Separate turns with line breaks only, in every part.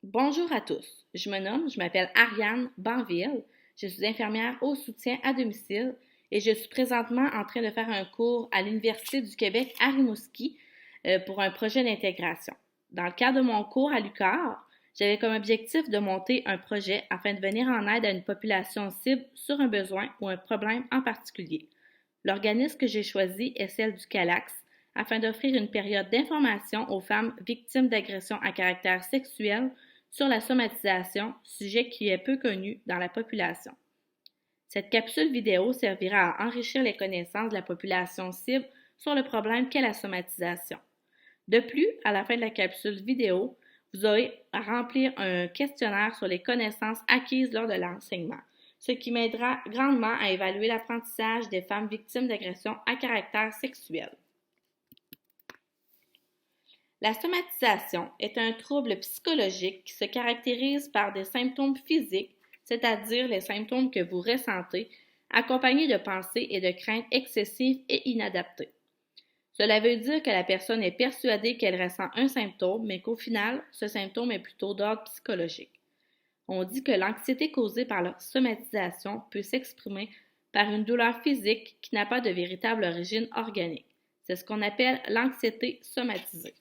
Bonjour à tous. Je m'appelle Ariane Banville. Je suis infirmière au soutien à domicile et je suis présentement en train de faire un cours à l'Université du Québec à Rimouski pour un projet d'intégration. Dans le cadre de mon cours à l'UQAR, j'avais comme objectif de monter un projet afin de venir en aide à une population cible sur un besoin ou un problème en particulier. L'organisme que j'ai choisi est celle du CALAX afin d'offrir une période d'information aux femmes victimes d'agressions à caractère sexuel sur la somatisation, sujet qui est peu connu dans la population. Cette capsule vidéo servira à enrichir les connaissances de la population cible sur le problème qu'est la somatisation. De plus, à la fin de la capsule vidéo, vous aurez à remplir un questionnaire sur les connaissances acquises lors de l'enseignement, ce qui m'aidera grandement à évaluer l'apprentissage des femmes victimes d'agressions à caractère sexuel. La somatisation est un trouble psychologique qui se caractérise par des symptômes physiques, c'est-à-dire les symptômes que vous ressentez, accompagnés de pensées et de craintes excessives et inadaptées. Cela veut dire que la personne est persuadée qu'elle ressent un symptôme, mais qu'au final, ce symptôme est plutôt d'ordre psychologique. On dit que l'anxiété causée par la somatisation peut s'exprimer par une douleur physique qui n'a pas de véritable origine organique. C'est ce qu'on appelle l'anxiété somatisée.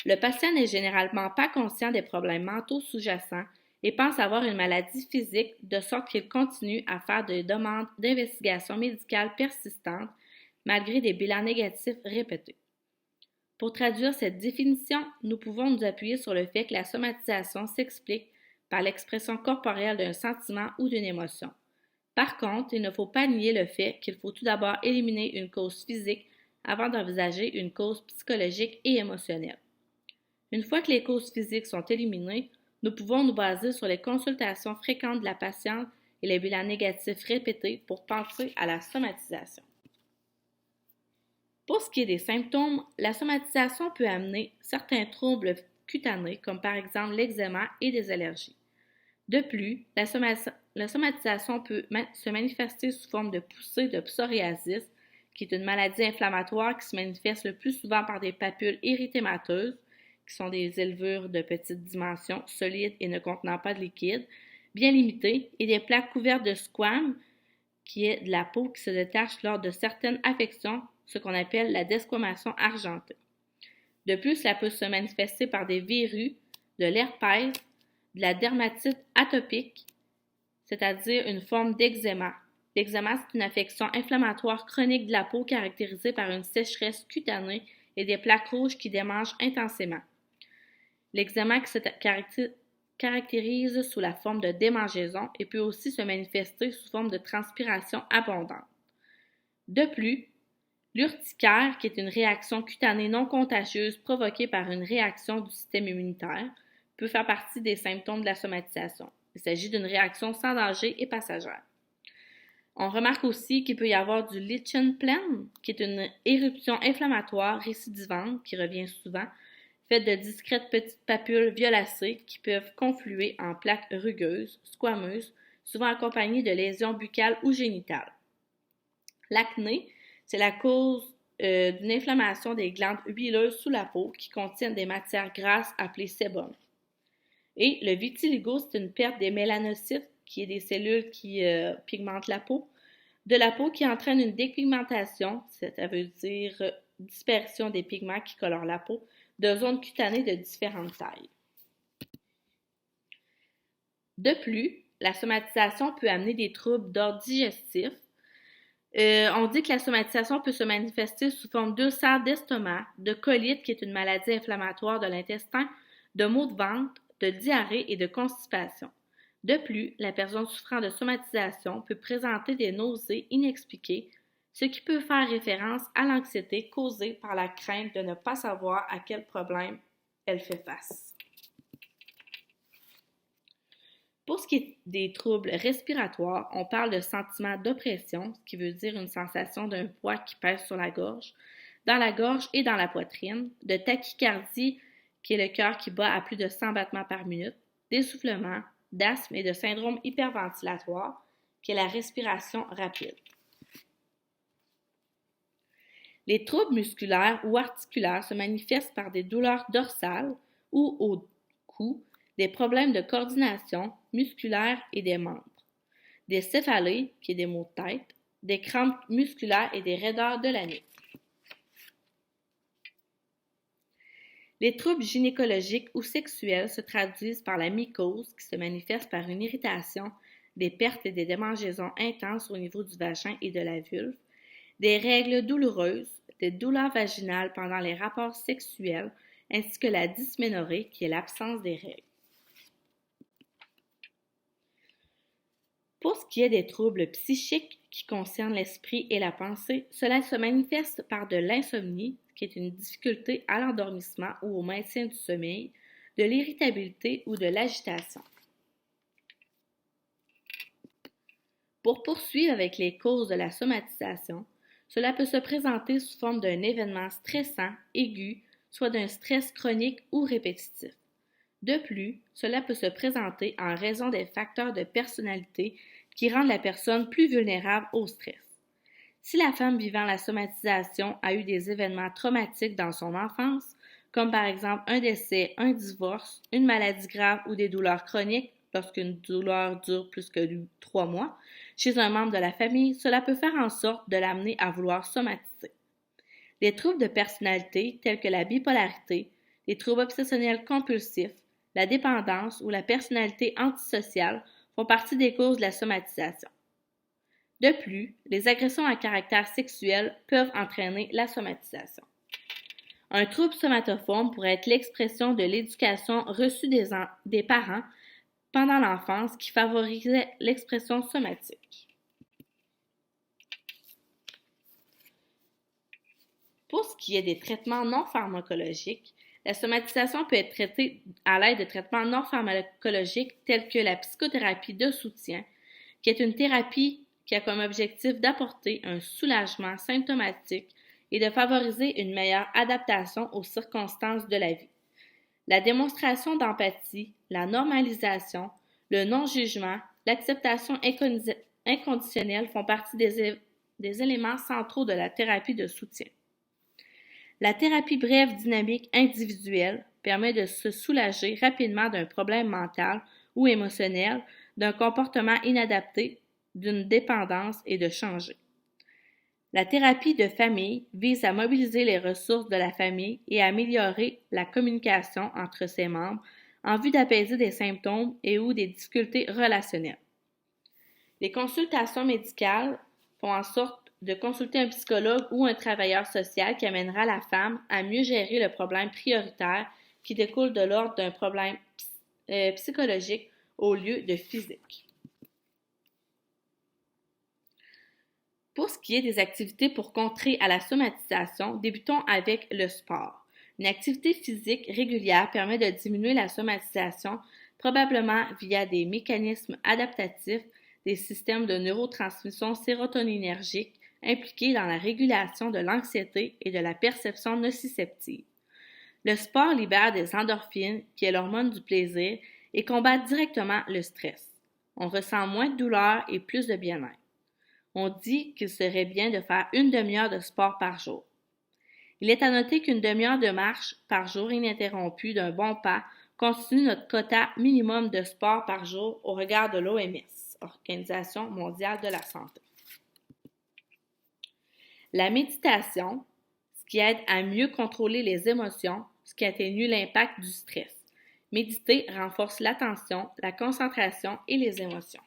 Le patient n'est généralement pas conscient des problèmes mentaux sous-jacents et pense avoir une maladie physique, de sorte qu'il continue à faire des demandes d'investigation médicale persistantes malgré des bilans négatifs répétés. Pour traduire cette définition, nous pouvons nous appuyer sur le fait que la somatisation s'explique par l'expression corporelle d'un sentiment ou d'une émotion. Par contre, il ne faut pas nier le fait qu'il faut tout d'abord éliminer une cause physique avant d'envisager une cause psychologique et émotionnelle. Une fois que les causes physiques sont éliminées, nous pouvons nous baser sur les consultations fréquentes de la patiente et les bilans négatifs répétés pour penser à la somatisation. Pour ce qui est des symptômes, la somatisation peut amener certains troubles cutanés, comme par exemple l'eczéma et des allergies. De plus, la somatisation peut se manifester sous forme de poussée de psoriasis, qui est une maladie inflammatoire qui se manifeste le plus souvent par des papules érythémateuses, qui sont des élevures de petite dimension, solides et ne contenant pas de liquide, bien limitées, et des plaques couvertes de squames, qui est de la peau qui se détache lors de certaines affections, ce qu'on appelle la desquamation argentée. De plus, cela peut se manifester par des verrues, de l'herpès, de la dermatite atopique, c'est-à-dire une forme d'eczéma. L'eczéma, c'est une affection inflammatoire chronique de la peau caractérisée par une sécheresse cutanée et des plaques rouges qui démangent intensément. L'eczéma qui se caractérise sous la forme de démangeaison et peut aussi se manifester sous forme de transpiration abondante. De plus, l'urticaire, qui est une réaction cutanée non contagieuse provoquée par une réaction du système immunitaire, peut faire partie des symptômes de la somatisation. Il s'agit d'une réaction sans danger et passagère. On remarque aussi qu'il peut y avoir du lichen planus, qui est une éruption inflammatoire récidivante qui revient souvent, faite de discrètes petites papules violacées qui peuvent confluer en plaques rugueuses, squameuses, souvent accompagnées de lésions buccales ou génitales. L'acné, c'est la cause d'une inflammation des glandes huileuses sous la peau qui contiennent des matières grasses appelées sébum. Et le vitiligo, c'est une perte des mélanocytes, qui est des cellules qui pigmentent la peau, de la peau qui entraîne une dépigmentation, ça veut dire dispersion des pigments qui colorent la peau, de zones cutanées de différentes tailles. De plus, la somatisation peut amener des troubles d'ordre digestif. On dit que la somatisation peut se manifester sous forme d'ulcères d'estomac, de colite, qui est une maladie inflammatoire de l'intestin, de maux de ventre, de diarrhée et de constipation. De plus, la personne souffrant de somatisation peut présenter des nausées inexpliquées, ce qui peut faire référence à l'anxiété causée par la crainte de ne pas savoir à quel problème elle fait face. Pour ce qui est des troubles respiratoires, on parle de sentiment d'oppression, ce qui veut dire une sensation d'un poids qui pèse sur la gorge, dans la gorge et dans la poitrine, de tachycardie, qui est le cœur qui bat à plus de 100 battements par minute, d'essoufflement, d'asthme et de syndrome hyperventilatoire, qui est la respiration rapide. Les troubles musculaires ou articulaires se manifestent par des douleurs dorsales ou au cou, des problèmes de coordination musculaire et des membres, des céphalées, qui est des maux de tête, des crampes musculaires et des raideurs de la nuque. Les troubles gynécologiques ou sexuels se traduisent par la mycose qui se manifeste par une irritation, des pertes et des démangeaisons intenses au niveau du vagin et de la vulve, des règles douloureuses, des douleurs vaginales pendant les rapports sexuels, ainsi que la dysménorrhée qui est l'absence des règles. Pour ce qui est des troubles psychiques qui concernent l'esprit et la pensée, cela se manifeste par de l'insomnie, qui est une difficulté à l'endormissement ou au maintien du sommeil, de l'irritabilité ou de l'agitation. Pour poursuivre avec les causes de la somatisation, cela peut se présenter sous forme d'un événement stressant, aigu, soit d'un stress chronique ou répétitif. De plus, cela peut se présenter en raison des facteurs de personnalité qui rendent la personne plus vulnérable au stress. Si la femme vivant la somatisation a eu des événements traumatiques dans son enfance, comme par exemple un décès, un divorce, une maladie grave ou des douleurs chroniques, lorsqu'une douleur dure plus que 3 mois, chez un membre de la famille, cela peut faire en sorte de l'amener à vouloir somatiser. Les troubles de personnalité tels que la bipolarité, les troubles obsessionnels compulsifs, la dépendance ou la personnalité antisociale font partie des causes de la somatisation. De plus, les agressions à caractère sexuel peuvent entraîner la somatisation. Un trouble somatoforme pourrait être l'expression de l'éducation reçue des parents pendant l'enfance qui favorisait l'expression somatique. Pour ce qui est des traitements non pharmacologiques, la somatisation peut être traitée à l'aide de traitements non pharmacologiques tels que la psychothérapie de soutien, qui est une thérapie qui a comme objectif d'apporter un soulagement symptomatique et de favoriser une meilleure adaptation aux circonstances de la vie. La démonstration d'empathie, la normalisation, le non-jugement, l'acceptation inconditionnelle font partie des éléments centraux de la thérapie de soutien. La thérapie brève dynamique individuelle permet de se soulager rapidement d'un problème mental ou émotionnel, d'un comportement inadapté, d'une dépendance et de changer. La thérapie de famille vise à mobiliser les ressources de la famille et à améliorer la communication entre ses membres en vue d'apaiser des symptômes et ou des difficultés relationnelles. Les consultations médicales font en sorte de consulter un psychologue ou un travailleur social qui amènera la femme à mieux gérer le problème prioritaire qui découle de l'ordre d'un problème psychologique au lieu de physique. Pour ce qui est des activités pour contrer à la somatisation, débutons avec le sport. Une activité physique régulière permet de diminuer la somatisation, probablement via des mécanismes adaptatifs, des systèmes de neurotransmission sérotoninergique impliqués dans la régulation de l'anxiété et de la perception nociceptive. Le sport libère des endorphines, qui est l'hormone du plaisir, et combat directement le stress. On ressent moins de douleur et plus de bien-être. On dit qu'il serait bien de faire une demi-heure de sport par jour. Il est à noter qu'une demi-heure de marche par jour ininterrompue d'un bon pas constitue notre quota minimum de sport par jour au regard de l'OMS, Organisation mondiale de la santé. La méditation, ce qui aide à mieux contrôler les émotions, ce qui atténue l'impact du stress. Méditer renforce l'attention, la concentration et les émotions.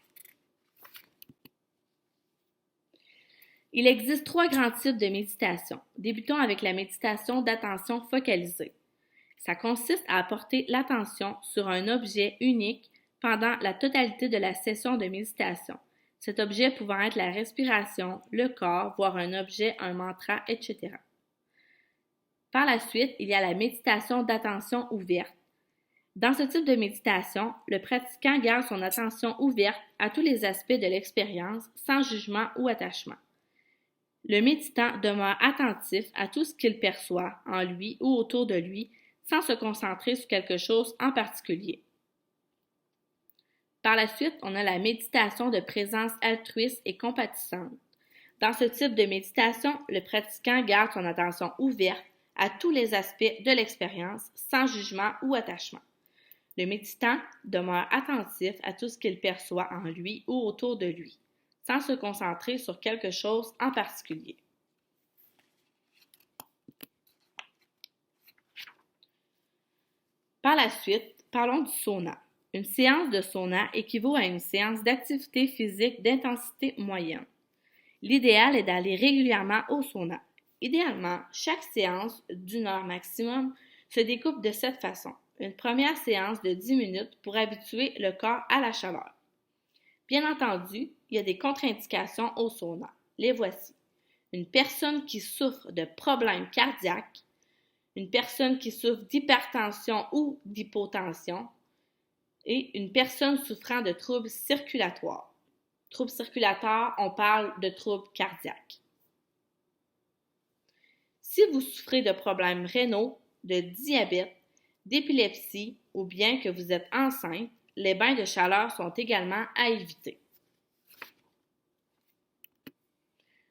Il existe 3 grands types de méditation. Débutons avec la méditation d'attention focalisée. Ça consiste à apporter l'attention sur un objet unique pendant la totalité de la session de méditation. Cet objet pouvant être la respiration, le corps, voire un objet, un mantra, etc. Par la suite, il y a la méditation d'attention ouverte. Dans ce type de méditation, le pratiquant garde son attention ouverte à tous les aspects de l'expérience, sans jugement ou attachement. Le méditant demeure attentif à tout ce qu'il perçoit en lui ou autour de lui, sans se concentrer sur quelque chose en particulier. Par la suite, on a la méditation de présence altruiste et compatissante. Dans ce type de méditation, le pratiquant garde son attention ouverte à tous les aspects de l'expérience, sans jugement ou attachement. Le méditant demeure attentif à tout ce qu'il perçoit en lui ou autour de lui, sans se concentrer sur quelque chose en particulier. Par la suite, parlons du sauna. Une séance de sauna équivaut à une séance d'activité physique d'intensité moyenne. L'idéal est d'aller régulièrement au sauna. Idéalement, chaque séance d'une heure maximum se découpe de cette façon. Une première séance de 10 minutes pour habituer le corps à la chaleur. Bien entendu, il y a des contre-indications au sauna. Les voici. Une personne qui souffre de problèmes cardiaques, une personne qui souffre d'hypertension ou d'hypotension et une personne souffrant de troubles circulatoires. Troubles circulatoires, on parle de troubles cardiaques. Si vous souffrez de problèmes rénaux, de diabète, d'épilepsie ou bien que vous êtes enceinte, les bains de chaleur sont également à éviter.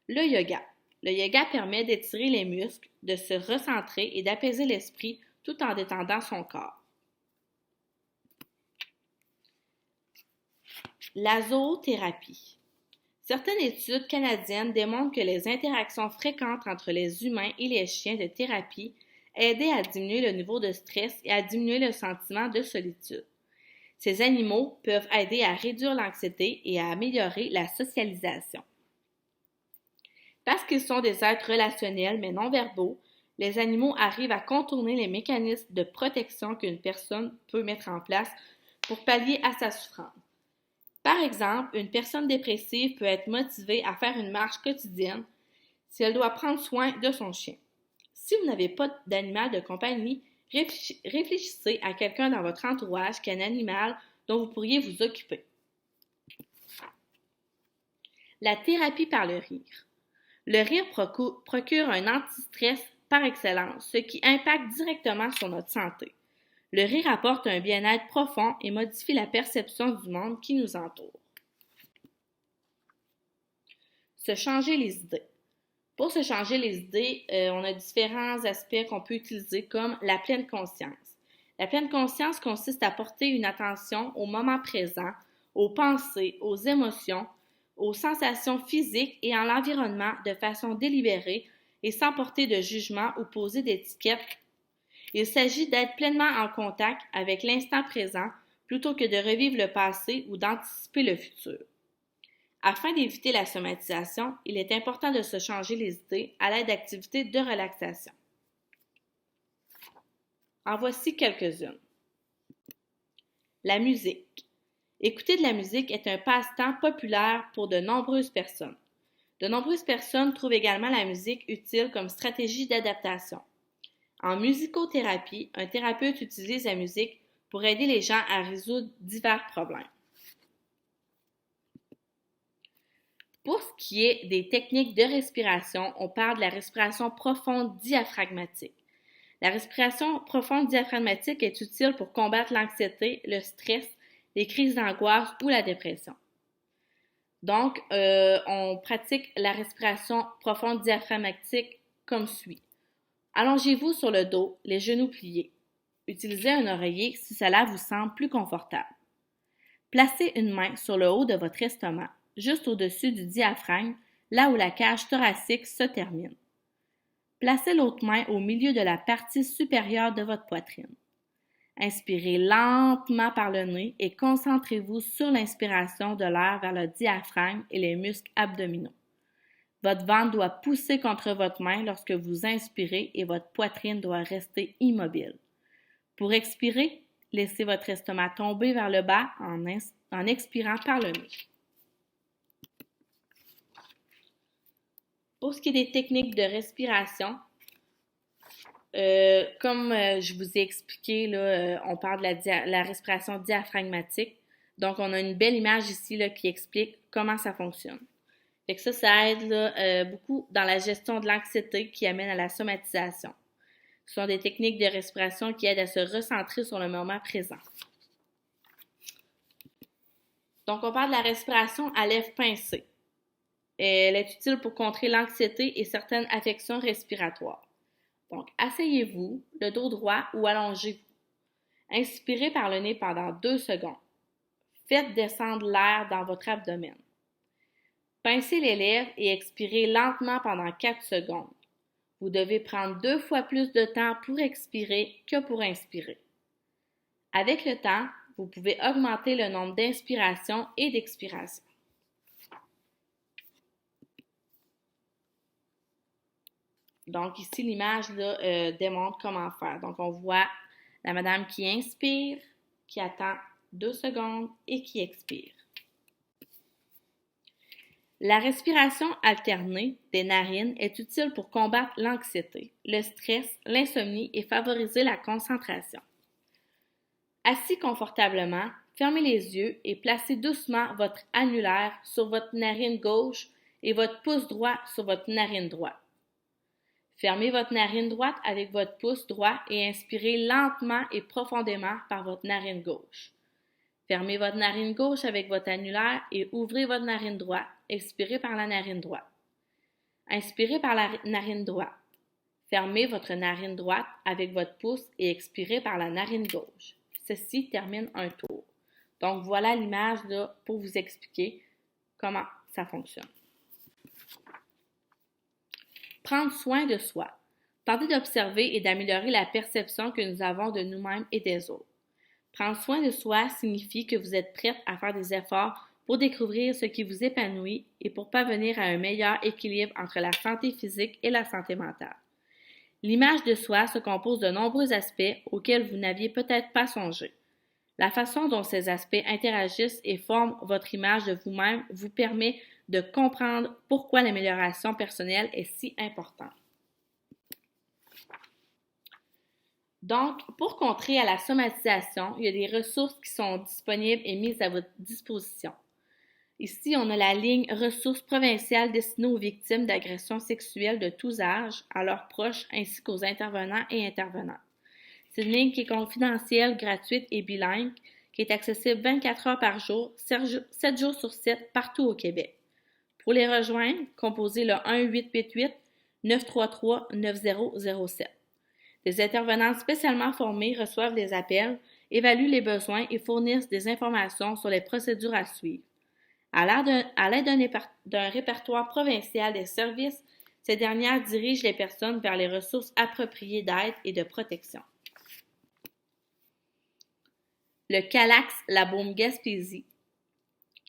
Le yoga. Le yoga permet d'étirer les muscles, de se recentrer et d'apaiser l'esprit tout en détendant son corps. La zoothérapie. Certaines études canadiennes démontrent que les interactions fréquentes entre les humains et les chiens de thérapie aidaient à diminuer le niveau de stress et à diminuer le sentiment de solitude. Ces animaux peuvent aider à réduire l'anxiété et à améliorer la socialisation. Parce qu'ils sont des êtres relationnels mais non verbaux, les animaux arrivent à contourner les mécanismes de protection qu'une personne peut mettre en place pour pallier à sa souffrance. Par exemple, une personne dépressive peut être motivée à faire une marche quotidienne si elle doit prendre soin de son chien. Si vous n'avez pas d'animal de compagnie, réfléchissez à quelqu'un dans votre entourage qui a un animal dont vous pourriez vous occuper. La thérapie par le rire. Le rire procure un anti-stress par excellence, ce qui impacte directement sur notre santé. Le rire apporte un bien-être profond et modifie la perception du monde qui nous entoure. Se changer les idées. Pour se changer les idées, on a différents aspects qu'on peut utiliser comme la pleine conscience. La pleine conscience consiste à porter une attention au moment présent, aux pensées, aux émotions, aux sensations physiques et en l'environnement de façon délibérée et sans porter de jugement ou poser d'étiquette. Il s'agit d'être pleinement en contact avec l'instant présent plutôt que de revivre le passé ou d'anticiper le futur. Afin d'éviter la somatisation, il est important de se changer les idées à l'aide d'activités de relaxation. En voici quelques-unes. La musique. Écouter de la musique est un passe-temps populaire pour de nombreuses personnes. De nombreuses personnes trouvent également la musique utile comme stratégie d'adaptation. En musicothérapie, un thérapeute utilise la musique pour aider les gens à résoudre divers problèmes. Pour ce qui est des techniques de respiration, on parle de la respiration profonde diaphragmatique. La respiration profonde diaphragmatique est utile pour combattre l'anxiété, le stress, les crises d'angoisse ou la dépression. Donc, on pratique la respiration profonde diaphragmatique comme suit. Allongez-vous sur le dos, les genoux pliés. Utilisez un oreiller si cela vous semble plus confortable. Placez une main sur le haut de votre estomac, juste au-dessus du diaphragme, là où la cage thoracique se termine. Placez l'autre main au milieu de la partie supérieure de votre poitrine. Inspirez lentement par le nez et concentrez-vous sur l'inspiration de l'air vers le diaphragme et les muscles abdominaux. Votre ventre doit pousser contre votre main lorsque vous inspirez et votre poitrine doit rester immobile. Pour expirer, laissez votre estomac tomber vers le bas en expirant par le nez. Pour ce qui est des techniques de respiration, comme je vous ai expliqué, là, on parle de la respiration diaphragmatique. Donc, on a une belle image ici là, qui explique comment ça fonctionne. Fait que ça aide là, beaucoup dans la gestion de l'anxiété qui amène à la somatisation. Ce sont des techniques de respiration qui aident à se recentrer sur le moment présent. Donc, on parle de la respiration à lèvres pincées. Elle est utile pour contrer l'anxiété et certaines affections respiratoires. Donc, asseyez-vous, le dos droit ou allongez-vous. Inspirez par le nez pendant 2 secondes. Faites descendre l'air dans votre abdomen. Pincez les lèvres et expirez lentement pendant 4 secondes. Vous devez prendre 2 fois plus de temps pour expirer que pour inspirer. Avec le temps, vous pouvez augmenter le nombre d'inspirations et d'expirations. Donc ici, l'image démontre comment faire. Donc on voit la madame qui inspire, qui attend 2 secondes et qui expire. La respiration alternée des narines est utile pour combattre l'anxiété, le stress, l'insomnie et favoriser la concentration. Assis confortablement, fermez les yeux et placez doucement votre annulaire sur votre narine gauche et votre pouce droit sur votre narine droite. Fermez votre narine droite avec votre pouce droit et inspirez lentement et profondément par votre narine gauche. Fermez votre narine gauche avec votre annulaire et ouvrez votre narine droite. Expirez par la narine droite. Inspirez par la narine droite. Fermez votre narine droite avec votre pouce et expirez par la narine gauche. Ceci termine un tour. Donc voilà l'image là pour vous expliquer comment ça fonctionne. Prendre soin de soi. Tentez d'observer et d'améliorer la perception que nous avons de nous-mêmes et des autres. Prendre soin de soi signifie que vous êtes prête à faire des efforts pour découvrir ce qui vous épanouit et pour parvenir à un meilleur équilibre entre la santé physique et la santé mentale. L'image de soi se compose de nombreux aspects auxquels vous n'aviez peut-être pas songé. La façon dont ces aspects interagissent et forment votre image de vous-même vous permet de comprendre pourquoi l'amélioration personnelle est si importante. Donc, pour contrer à la somatisation, il y a des ressources qui sont disponibles et mises à votre disposition. Ici, on a la ligne ressources provinciales destinée aux victimes d'agressions sexuelles de tous âges, à leurs proches ainsi qu'aux intervenants et intervenantes. C'est une ligne qui est confidentielle, gratuite et bilingue, qui est accessible 24 heures par jour, 7 jours sur 7, partout au Québec. Pour les rejoindre, composez le 1-888-933-9007. Des intervenants spécialement formés reçoivent des appels, évaluent les besoins et fournissent des informations sur les procédures à suivre. À l'aide d'un répertoire provincial des services, ces dernières dirigent les personnes vers les ressources appropriées d'aide et de protection. Le CALAX La Beaume-Gaspésie.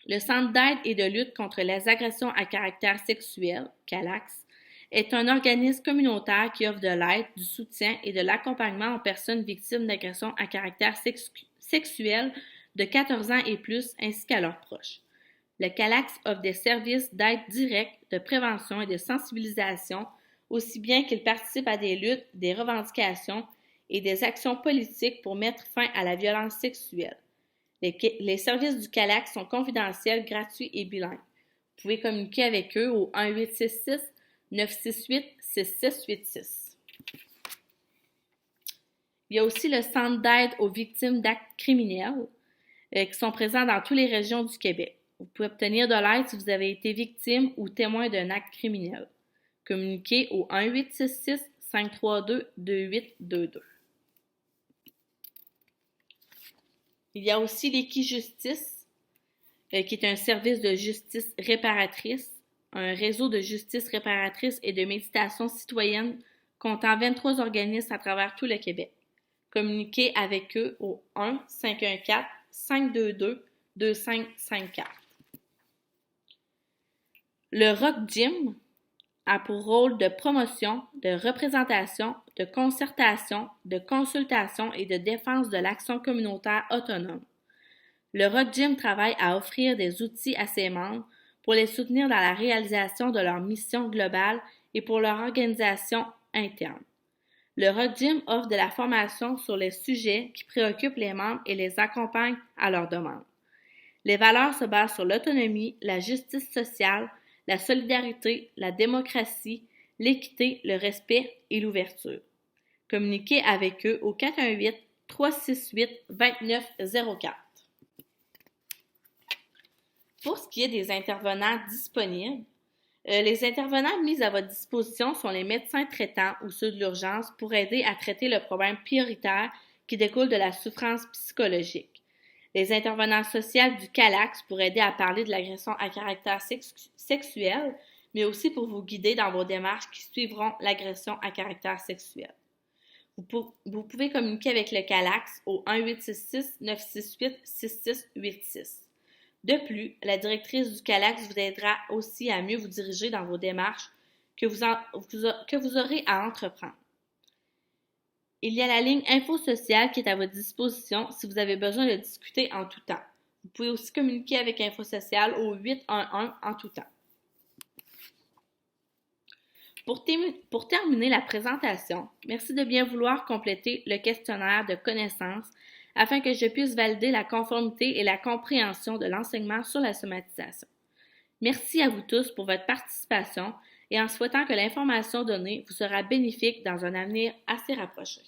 Le Centre d'aide et de lutte contre les agressions à caractère sexuel, CALAX, est un organisme communautaire qui offre de l'aide, du soutien et de l'accompagnement aux personnes victimes d'agressions à caractère sexuel de 14 ans et plus ainsi qu'à leurs proches. Le CALAX offre des services d'aide directe, de prévention et de sensibilisation, aussi bien qu'il participe à des luttes, des revendications et des actions politiques pour mettre fin à la violence sexuelle. Les services du CALAX sont confidentiels, gratuits et bilingues. Vous pouvez communiquer avec eux au 1-866-968-6686. Il y a aussi le Centre d'aide aux victimes d'actes criminels qui sont présents dans toutes les régions du Québec. Vous pouvez obtenir de l'aide si vous avez été victime ou témoin d'un acte criminel. Communiquez au 1-866-532-2822. Il y a aussi l'Équijustice, qui est un service de justice réparatrice, un réseau de justice réparatrice et de méditation citoyenne comptant 23 organismes à travers tout le Québec. Communiquez avec eux au 1-514-522-2554. Le Rock Gym a pour rôle de promotion, de représentation, de concertation, de consultation et de défense de l'action communautaire autonome. Le Rock Gym travaille à offrir des outils à ses membres pour les soutenir dans la réalisation de leur mission globale et pour leur organisation interne. Le Rock Gym offre de la formation sur les sujets qui préoccupent les membres et les accompagne à leurs demandes. Les valeurs se basent sur l'autonomie, la justice sociale, la solidarité, la démocratie, l'équité, le respect et l'ouverture. Communiquez avec eux au 418-368-2904. Pour ce qui est des intervenants disponibles, Les intervenants mis à votre disposition sont les médecins traitants ou ceux de l'urgence pour aider à traiter le problème prioritaire qui découle de la souffrance psychologique. Les intervenants sociaux du CALAX pour aider à parler de l'agression à caractère sexuel, mais aussi pour vous guider dans vos démarches qui suivront l'agression à caractère sexuel. Vous pouvez communiquer avec le CALAX au 1-866-968-6686. De plus, la directrice du CALAX vous aidera aussi à mieux vous diriger dans vos démarches que vous aurez à entreprendre. Il y a la ligne Info Sociale qui est à votre disposition si vous avez besoin de discuter en tout temps. Vous pouvez aussi communiquer avec Info Sociale au 811 en tout temps. Pour terminer la présentation, merci de bien vouloir compléter le questionnaire de connaissances afin que je puisse valider la conformité et la compréhension de l'enseignement sur la somatisation. Merci à vous tous pour votre participation et en souhaitant que l'information donnée vous sera bénéfique dans un avenir assez rapproché.